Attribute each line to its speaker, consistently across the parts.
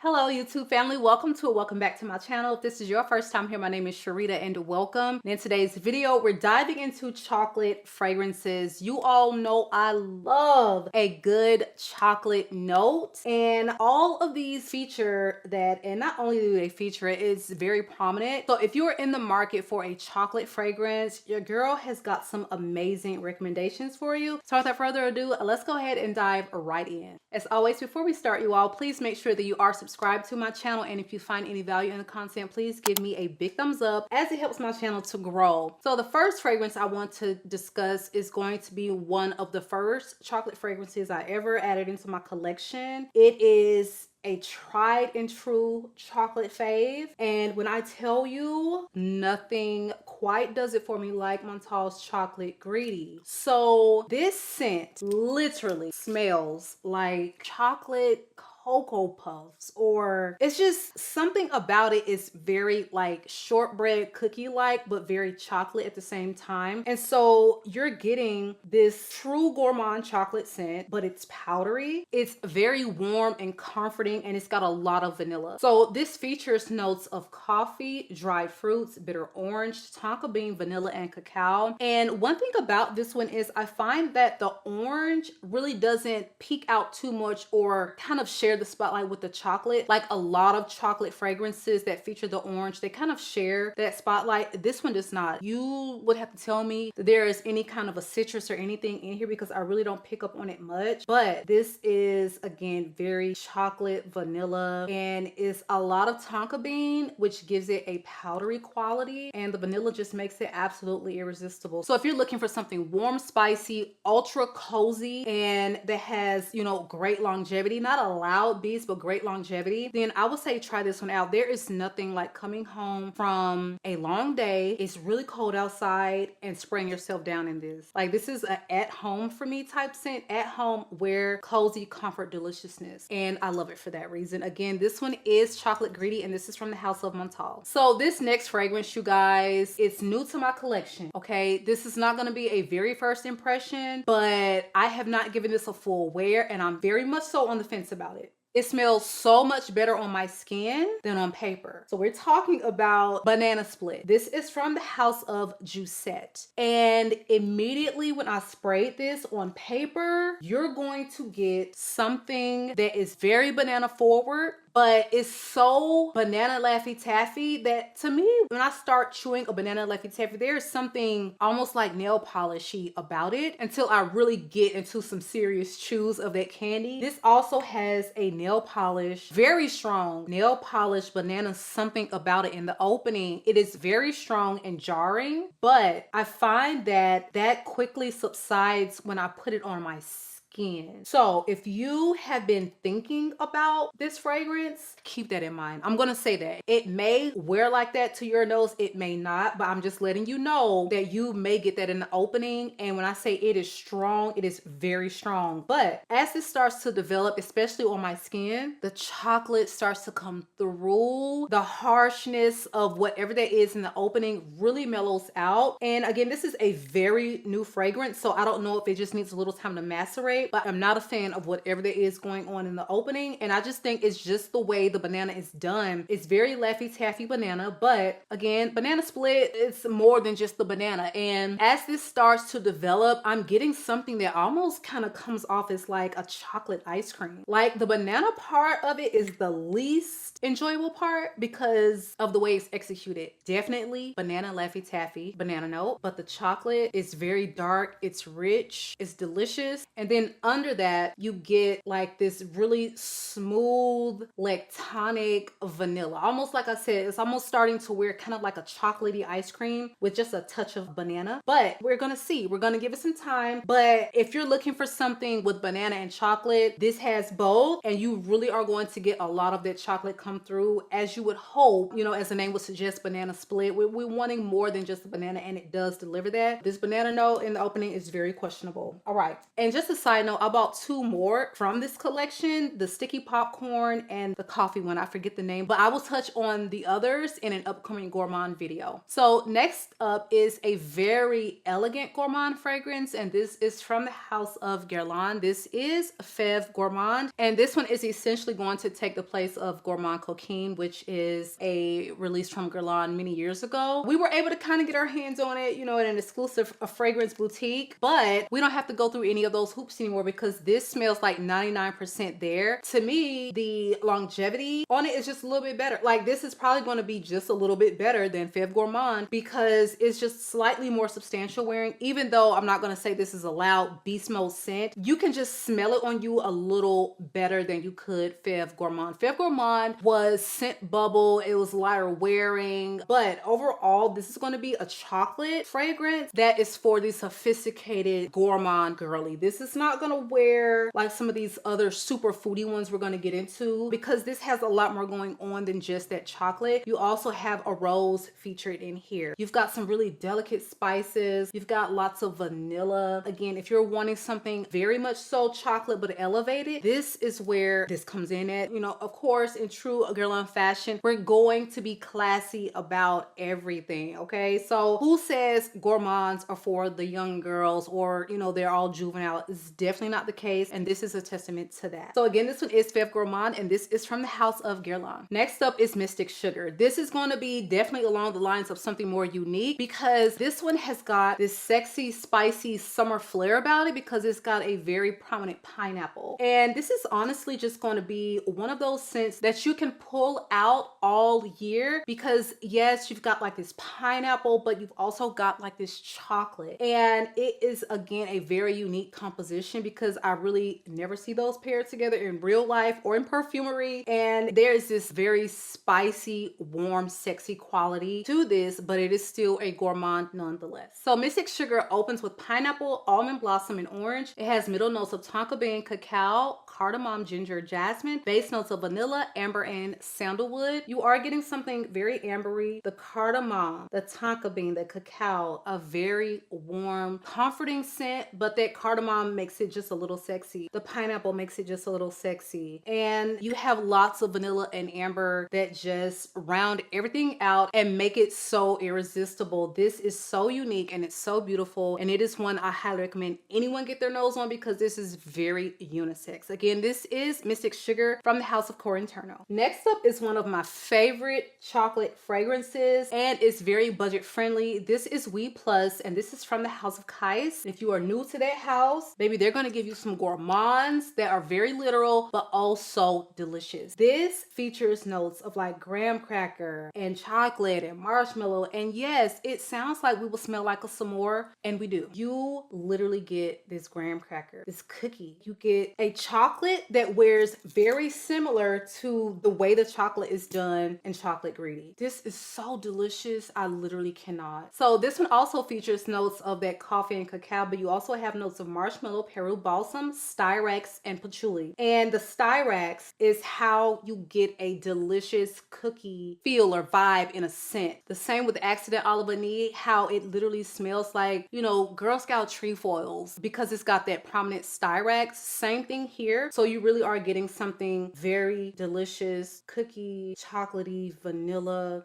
Speaker 1: Hello YouTube family, welcome back to my channel. If this is your first time here, my name is Sharita and welcome. In today's video, we're diving into chocolate fragrances. You all know I love a good chocolate note, and all of these feature that, and not only do they feature it, it's very prominent. So if you're in the market for a chocolate fragrance, your girl has got some amazing recommendations for you. So without further ado, let's go ahead and dive right in. As always, before we start, you all, please make sure that you are subscribe to my channel, and if you find any value in the content, please give me a big thumbs up as it helps my channel to grow. So the first fragrance I want to discuss is going to be one of the first chocolate fragrances I ever added into my collection. It is a tried and true chocolate fave, and when I tell you, nothing quite does it for me like Montale's Chocolate Greedy. So this scent literally smells like chocolate Cocoa Puffs, or it's just something about it is very like shortbread cookie like, but very chocolate at the same time. And so you're getting this true gourmand chocolate scent, but it's powdery. It's very warm and comforting, and it's got a lot of vanilla. So this features notes of coffee, dried fruits, bitter orange, tonka bean, vanilla, and cacao. And one thing about this one is I find that the orange really doesn't peek out too much or kind of share the spotlight with the chocolate. Like a lot of chocolate fragrances that feature the orange, they kind of share that spotlight. This one does not. You would have to tell me that there is any kind of a citrus or anything in here, because I really don't pick up on it much. But this is, again, very chocolate vanilla, and it's a lot of tonka bean, which gives it a powdery quality, and the vanilla just makes it absolutely irresistible. So if you're looking for something warm, spicy, ultra cozy, and that has, you know, great longevity, not a loud beast, but great longevity, then I would say try this one out. There is nothing like coming home from a long day, it's really cold outside, and spraying yourself down in this. Like, this is an at home for me type scent. At home, wear cozy comfort deliciousness, and I love it for that reason. Again, this one is Chocolate Greedy, and this is from the house of Montale. So this next fragrance, you guys, it's new to my collection. Okay, this is not going to be a very first impression, but I have not given this a full wear, and I'm very much so on the fence about it. It smells so much better on my skin than on paper. So we're talking about Banana Split. This is from the house of Jousset. And immediately when I sprayed this on paper, you're going to get something that is very banana forward, but it's so banana Laffy Taffy that, to me, when I start chewing a banana Laffy Taffy, there's something almost like nail polishy about it until I really get into some serious chews of that candy. This also has a nail polish, very strong nail polish banana something about it in the opening. It is very strong and jarring, but I find that that quickly subsides when I put it on my skin. So if you have been thinking about this fragrance, keep that in mind. I'm gonna say that it may wear like that to your nose, it may not, but I'm just letting you know that you may get that in the opening. And when I say it is strong, it is very strong. But as this starts to develop, especially on my skin, the chocolate starts to come through. The harshness of whatever that is in the opening really mellows out. And again, this is a very new fragrance, so I don't know if it just needs a little time to macerate, but I'm not a fan of whatever there is going on in the opening. And I just think it's just the way the banana is done. It's very Laffy Taffy banana, but again, Banana Split, it's more than just the banana. And as this starts to develop, I'm getting something that almost kind of comes off as like a chocolate ice cream. Like, the banana part of it is the least enjoyable part because of the way it's executed. Definitely banana Laffy Taffy banana note, but the chocolate is very dark, it's rich, it's delicious. And then under that, you get like this really smooth lactonic vanilla. Almost like I said, it's almost starting to wear kind of like a chocolatey ice cream with just a touch of banana. But we're gonna see. We're gonna give it some time. But if you're looking for something with banana and chocolate, this has both, and you really are going to get a lot of that chocolate come through, as you would hope. You know, as the name would suggest, Banana Split. We're wanting more than just the banana, and it does deliver that. This banana note in the opening is very questionable. All right, and just a side side note, I bought 2 more from this collection, the sticky popcorn and the coffee one. I forget the name, but I will touch on the others in an upcoming gourmand video. So next up is a very elegant gourmand fragrance, and this is from the house of Guerlain. This is FEVE Gourmande, and this one is essentially going to take the place of Gourmand Coquine, which is a release from Guerlain many years ago. We were able to kind of get our hands on it, you know, in an exclusive fragrance boutique, but we don't have to go through any of those hoops anymore because this smells like 99% there. To me, the longevity on it is just a little bit better. Like, this is probably going to be just a little bit better than FEVE Gourmande because it's just slightly more substantial wearing. Even though I'm not going to say this is a loud beast mode scent, you can just smell it on you a little better than you could FEVE Gourmande. FEVE Gourmande was scent bubble, it was lighter wearing, but overall this is going to be a chocolate fragrance that is for the sophisticated gourmand girly. This is not going to wear like some of these other super foodie ones we're going to get into because this has a lot more going on than just that chocolate. You also have a rose featured in here. You've got some really delicate spices. You've got lots of vanilla. Again, if you're wanting something very much so chocolate but elevated, this is where this comes in at. You know, of course, in true Guerlain fashion, we're going to be classy about everything, okay? So who says gourmands are for the young girls or, you know, they're all juvenile? It's definitely not the case, and this is a testament to that. So again, this one is FEVE Gourmande, and this is from the house of Guerlain. Next up is Mystic Sugar. This is going to be definitely along the lines of something more unique because this one has got this sexy, spicy summer flair about it because it's got a very prominent pineapple. And this is honestly just going to be one of those scents that you can pull out all year because yes, you've got like this pineapple, but you've also got like this chocolate. And it is again a very unique composition because I really never see those paired together in real life or in perfumery. And there's this very spicy, warm, sexy quality to this, but it is still a gourmand nonetheless. So Mystic Sugar opens with pineapple, almond blossom, and orange. It has middle notes of tonka bean, cacao, cardamom, ginger, jasmine, base notes of vanilla, amber, and sandalwood. You are getting something very ambery. The cardamom, the tonka bean, the cacao, a very warm, comforting scent, but that cardamom makes it just a little sexy. The pineapple makes it just a little sexy. And you have lots of vanilla and amber that just round everything out and make it so irresistible. This is so unique and it's so beautiful, and it is one I highly recommend anyone get their nose on because this is very unisex. Again, this is Mystic Sugar from the house of Coreterno. Next up is one of my favorite chocolate fragrances, and it's very budget friendly. This is Oui Plus, and this is from the house of Kyse. If you are new to that house, baby, they're going to give you some gourmands that are very literal but also delicious. This features notes of like graham cracker and chocolate and marshmallow, and yes, it sounds like we will smell like a s'more, and we do. You literally get this graham cracker, this cookie. You get a chocolate that wears very similar to the way the chocolate is done in Chocolate Greedy. This is so delicious, I literally cannot. So this one also features notes of that coffee and cacao, but you also have notes of marshmallow, Peru balsam, styrax, and patchouli. And the styrax is how you get a delicious cookie feel or vibe in a scent. The same with Accident Olive Vanille, how it literally smells like, you know, Girl Scout trefoils because it's got that prominent styrax. Same thing here. So you really are getting something very delicious, cookie, chocolatey, vanilla.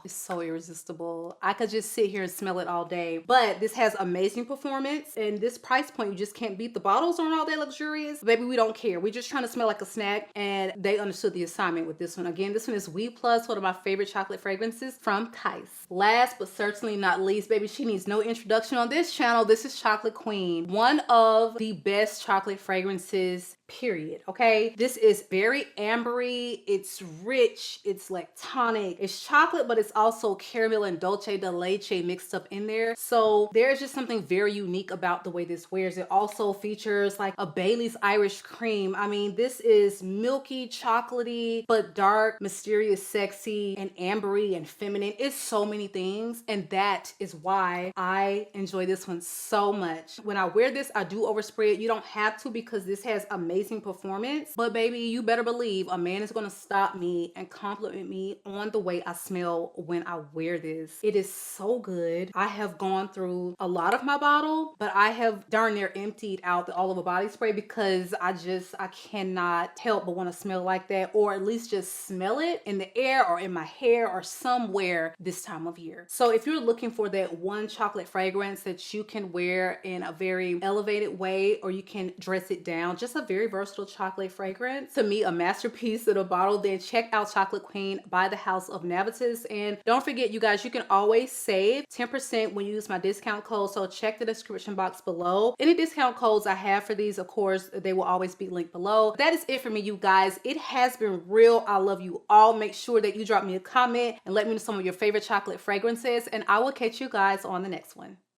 Speaker 1: It's so irresistible. I could just sit here and smell it all day. But this has amazing performance, and this price point, you just can't beat. The bottles aren't all that luxurious. Baby, we don't care. We're just trying to smell like a snack, and they understood the assignment with this one. Again, this one is Oui Plus, one of my favorite chocolate fragrances from Kyse. Last but certainly not least, baby, she needs no introduction on this channel. This is Chocolate Queen, one of the best chocolate fragrances, period. Okay, this is very ambery, it's rich, it's lactonic, it's chocolate, but it's also caramel and dulce de leche mixed up in there. So there's just something very unique about the way this wears. It also features like a Bailey's Irish cream. I mean, this is milky, chocolatey, but dark, mysterious, sexy, and ambery and feminine. It's so many things, and that is why I enjoy this one so much. When I wear this, I do overspray it. You don't have to because this has amazing amazing performance. But baby, you better believe a man is gonna stop me and compliment me on the way I smell when I wear this. It is so good. I have gone through a lot of my bottle, but I have darn near emptied out the all over body spray because I cannot help but want to smell like that, or at least just smell it in the air or in my hair or somewhere this time of year. So if you're looking for that one chocolate fragrance that you can wear in a very elevated way, or you can dress it down, just a very versatile chocolate fragrance, to me a masterpiece in a bottle, then check out Chocolate Queen by the House of Navitus. And don't forget, you guys, you can always save 10% when you use my discount code, so check the description box below. Any discount codes I have for these, of course, they will always be linked below. That is it for me, you guys. It has been real. I love you all. Make sure that you drop me a comment and let me know some of your favorite chocolate fragrances, and I will catch you guys on the next one.